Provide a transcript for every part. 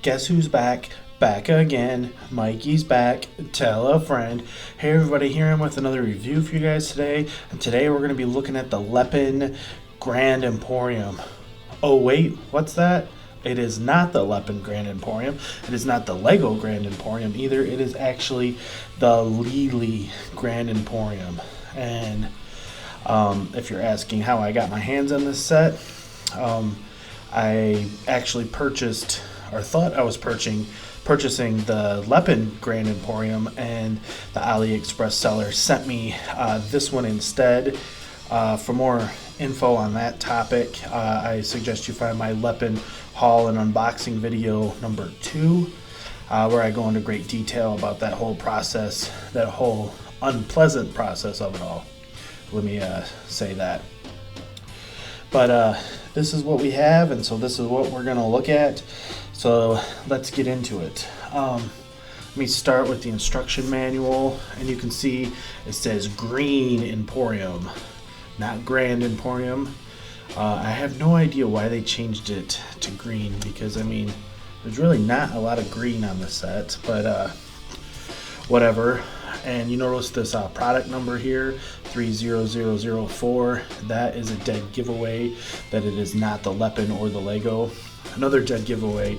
Guess who's back? Back again. Mikey's back. Tell a friend. Hey everybody, here I'm with another review for you guys today. And today we're going to be looking at the Lepin Grand Emporium. Oh wait, what's that? It is not the Lepin Grand Emporium. It is not the LEGO Grand Emporium either. It is actually the LELE Grand Emporium. And if you're asking how I got my hands on this set, I actually purchased, or thought I was purchasing the Lepin Grand Emporium, and the AliExpress seller sent me this one instead. For more info on that topic, I suggest you find my Lepin haul and unboxing video number 2, where I go into great detail about that whole process, that whole unpleasant process of it all. Let me say that. But this is what we have, and so this is what we're going to look at. So let's get into it. Let me start with the instruction manual, and you can see it says Green Emporium, not Grand Emporium. I have no idea why they changed it to green, because I mean there's really not a lot of green on the set, but whatever. And you notice this product number here, 30004. That is a dead giveaway that it is not the Lepin or the LEGO. Another dead giveaway,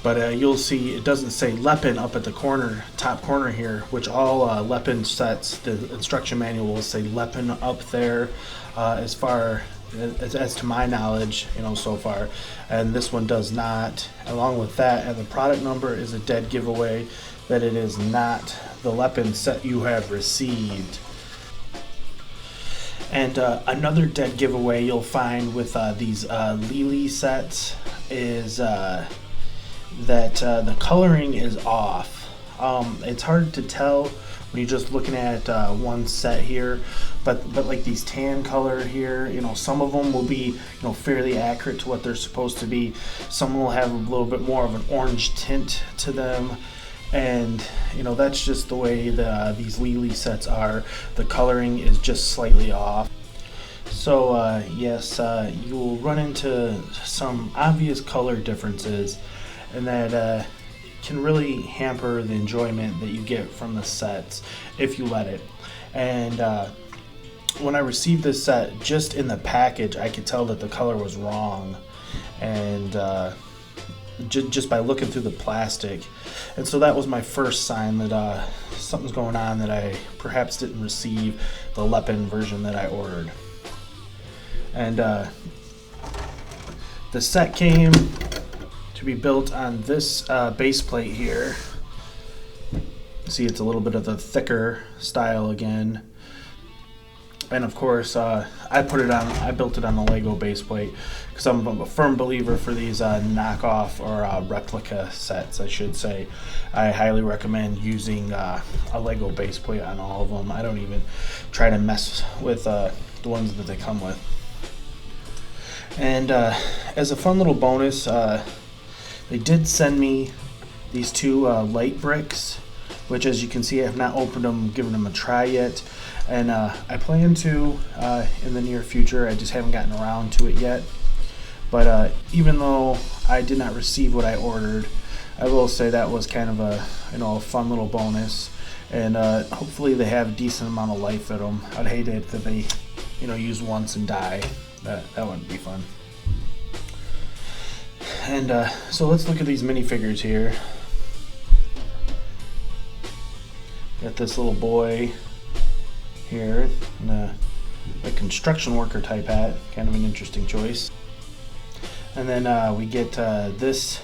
but you'll see it doesn't say Lepin up at the corner, top corner here, which all Lepin sets, the instruction manual will say Lepin up there, as far as to my knowledge, so far, and this one does not. Along with that, and the product number is a dead giveaway that it is not the Lepin set you have received. And another dead giveaway you'll find with these LELE sets is that the coloring is off. It's hard to tell when you're just looking at one set here, but like these tan color here, some of them will be fairly accurate to what they're supposed to be. Some will have a little bit more of an orange tint to them. And that's just the way these LELE sets are. The coloring is just slightly off. So yes, you will run into some obvious color differences, and that can really hamper the enjoyment that you get from the sets if you let it. And when I received this set, just in the package, I could tell that the color was wrong, and just by looking through the plastic. And so that was my first sign that something's going on, that I perhaps didn't receive the Lepin version that I ordered. And the set came to be built on this base plate here. See, it's a little bit of the thicker style again. And of course, I built it on the LEGO base plate, because I'm a firm believer for these knockoff or replica sets, I should say. I highly recommend using a LEGO base plate on all of them. I don't even try to mess with the ones that they come with. And as a fun little bonus, they did send me these 2 light bricks, which, as you can see, I have not opened them, given them a try yet. And I plan to in the near future. I just haven't gotten around to it yet. But even though I did not receive what I ordered, I will say that was kind of a a fun little bonus. And hopefully they have a decent amount of life in them. I'd hate it that they use once and die. That wouldn't be fun. And so let's look at these minifigures here. Got this little boy here in a construction worker type hat, kind of an interesting choice. And then we get this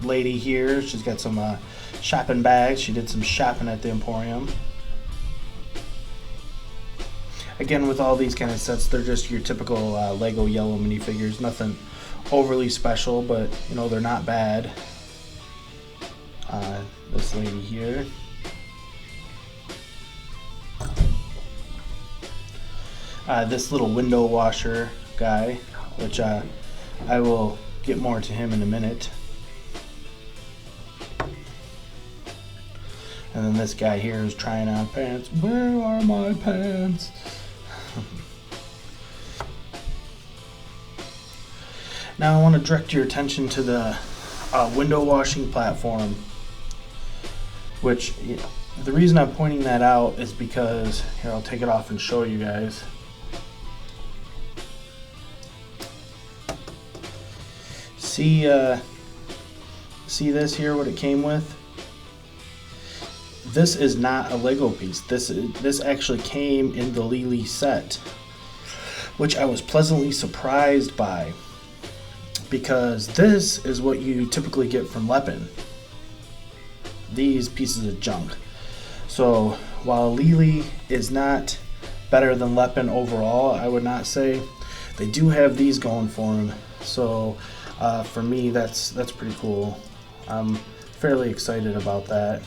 lady here. She's got some shopping bags. She did some shopping at the Emporium. Again, with all these kind of sets, they're just your typical LEGO yellow minifigures. Nothing overly special, but they're not bad. This lady here. This little window washer guy, which I will get more to him in a minute. And then this guy here is trying on pants. Where are my pants? Now I want to direct your attention to the window washing platform, which the reason I'm pointing that out is because, here, I'll take it off and show you guys. See this here, what it came with? This is not a Lego piece. This actually came in the LELE set, which I was pleasantly surprised by, because this is what you typically get from Lepin. These pieces of junk. So while LELE is not better than Lepin overall, I would not say, they do have these going for them. So for me, that's pretty cool. I'm fairly excited about that.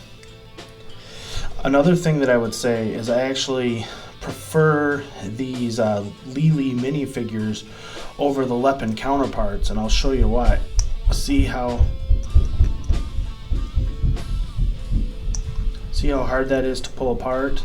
Another thing that I would say is I actually prefer these LELE minifigures over the Lepin counterparts, and I'll show you why. See how hard that is to pull apart?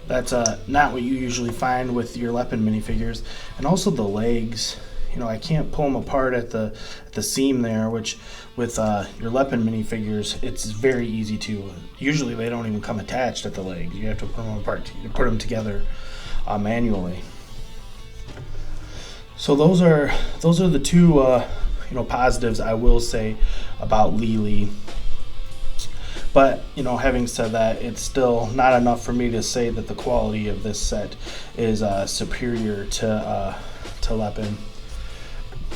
That's not what you usually find with your Lepin minifigures. And also the legs, I can't pull them apart at the seam there, which with your Lepin minifigures, it's very easy to. Usually they don't even come attached at the legs. You have to put them apart, put them together manually. So those are the two positives I will say about LELE. But having said that, it's still not enough for me to say that the quality of this set is superior to Lepin.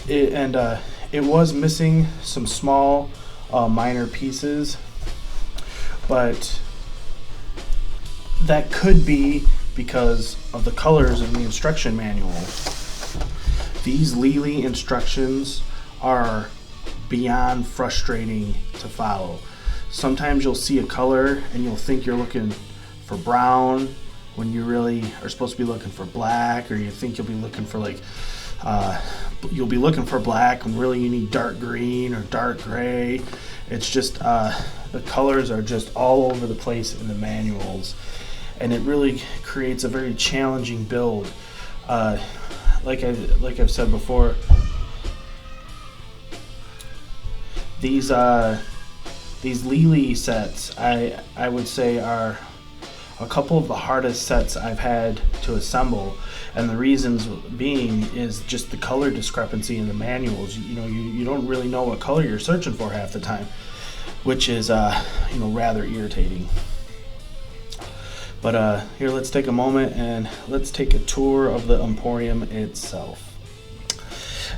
It was missing some small minor pieces, but that could be because of the colors in the instruction manual. These LELE instructions are beyond frustrating to follow. Sometimes you'll see a color and you'll think you're looking for brown when you really are supposed to be looking for black, or you think you'll be looking for black when really you need dark green or dark gray. It's just the colors are just all over the place in the manuals, and it really creates a very challenging build. Like I've said before, these LELE sets I would say are a couple of the hardest sets I've had to assemble, and the reasons being is just the color discrepancy in the manuals. You don't really know what color you're searching for half the time, which is rather irritating. But here, let's take a moment and let's take a tour of the Emporium itself.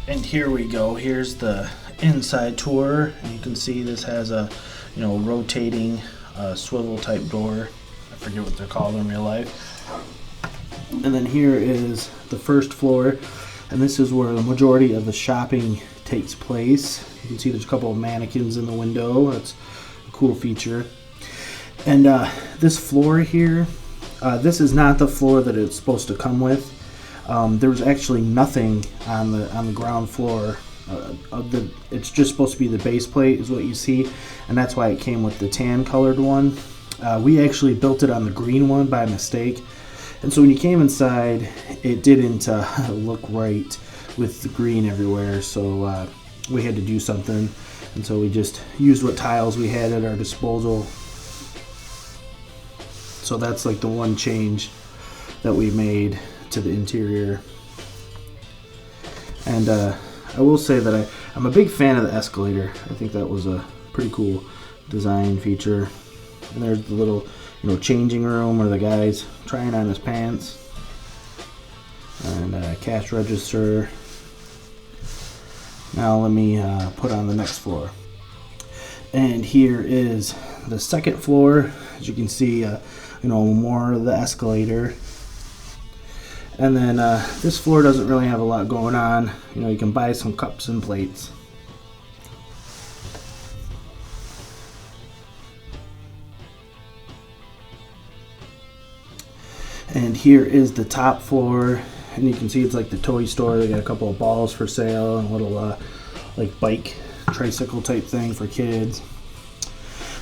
And here we go. Here's the inside tour, and you can see this has a rotating swivel type door. I forget what they're called in real life. And then here is the first floor, and this is where the majority of the shopping takes place. You can see there's a couple of mannequins in the window. That's a cool feature. And this floor here, this is not the floor that it's supposed to come with. There was actually nothing on the ground floor. It's just supposed to be the base plate is what you see, and that's why it came with the tan colored one. We actually built it on the green one by mistake, and so when you came inside, it didn't look right with the green everywhere, so we had to do something, and so we just used what tiles we had at our disposal. So that's like the one change that we made to the interior. And I will say that I'm a big fan of the escalator. I think that was a pretty cool design feature. And there's the little, changing room where the guy's trying on his pants. And cash register. Now let me put on the next floor. And here is the second floor. As you can see, more of the escalator. And then this floor doesn't really have a lot going on. You can buy some cups and plates. And here is the top floor, and you can see it's like the toy store. They got a couple of balls for sale and a little like bike tricycle type thing for kids.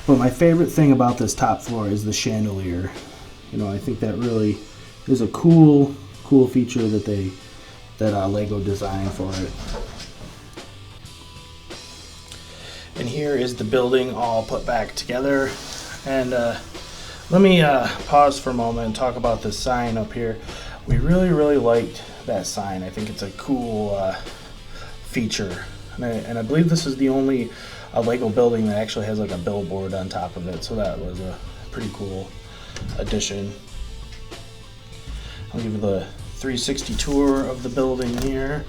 But my favorite thing about this top floor is the chandelier. I think that really is a cool feature that Lego designed for it. here is the building all put back together. And let me pause for a moment and talk about this sign up here. We really liked that sign. I think it's a cool feature. And I believe this is the only Lego building that actually has like a billboard on top of it. So that was a pretty cool addition. I'll give you the 360 tour of the building here.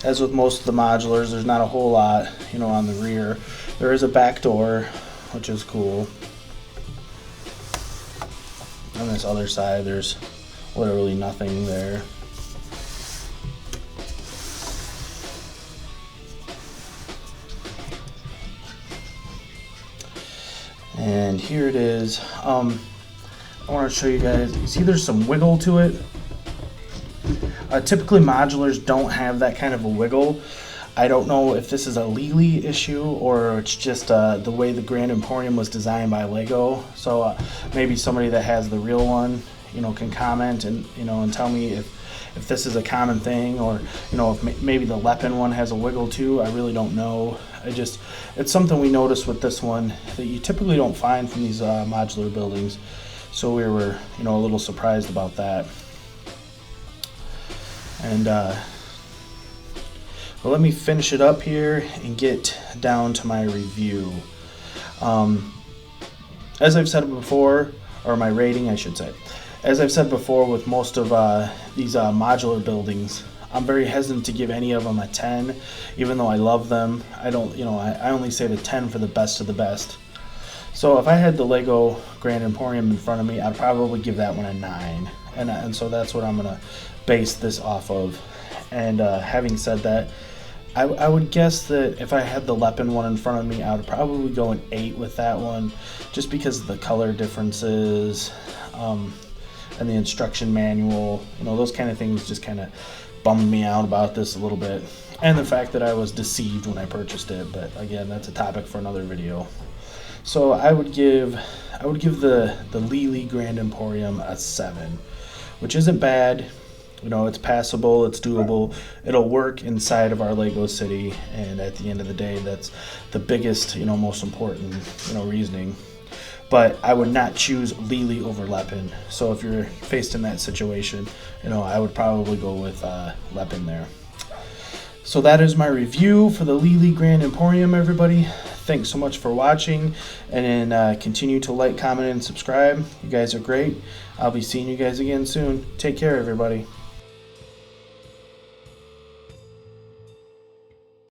As with most of the modulars, there's not a whole lot, on the rear. There is a back door, which is cool. On this other side, there's literally nothing there. And here it is. I want to show you guys. You see there's some wiggle to it. Typically modulars don't have that kind of a wiggle. I don't know if this is a LELE issue or it's just the way the Grand Emporium was designed by Lego. So maybe somebody that has the real one, can comment and and tell me if this is a common thing, or if maybe the Lepin one has a wiggle too. I really don't know. It's something we noticed with this one that you typically don't find from these modular buildings. So we were a little surprised about that. And well, let me finish it up here and get down to my review. As I've said before, or my rating I should say, as I've said before with most of these modular buildings, I'm very hesitant to give any of them a 10, even though I love them. I don't, I only say the 10 for the best of the best. So if I had the Lego Grand Emporium in front of me, I'd probably give that one a 9. And so that's what I'm going to base this off of. And having said that, I would guess that if I had the Lepin one in front of me, I would probably go an 8 with that one, just because of the color differences and the instruction manual. Those kind of things just kind of bummed me out about this a little bit. And the fact that I was deceived when I purchased it. But again, that's a topic for another video. So I would give the LELE Grand Emporium a 7, which isn't bad. It's passable, it's doable, it'll work inside of our Lego city, and at the end of the day, that's the biggest, most important, reasoning. But I would not choose LELE over Lepin. So if you're faced in that situation, I would probably go with Lepin there. So that is my review for the LELE Grand Emporium, everybody. Thanks so much for watching, and then continue to like, comment, and subscribe. You guys are great. I'll be seeing you guys again soon. Take care, everybody.